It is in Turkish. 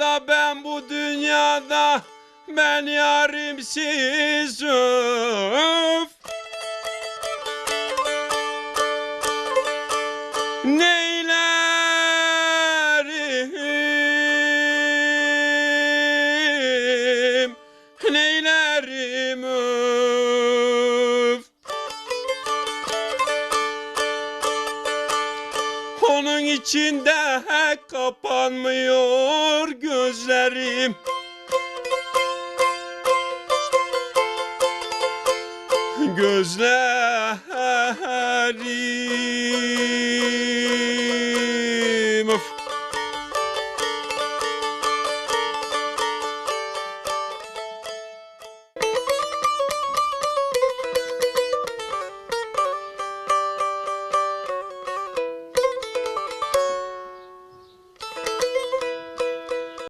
dünyada, ben bu dünyada, ben yarimsiz öf. Neylerim, neylerim öf. Onun içinde kapanmıyor gözlerim. Gözlerim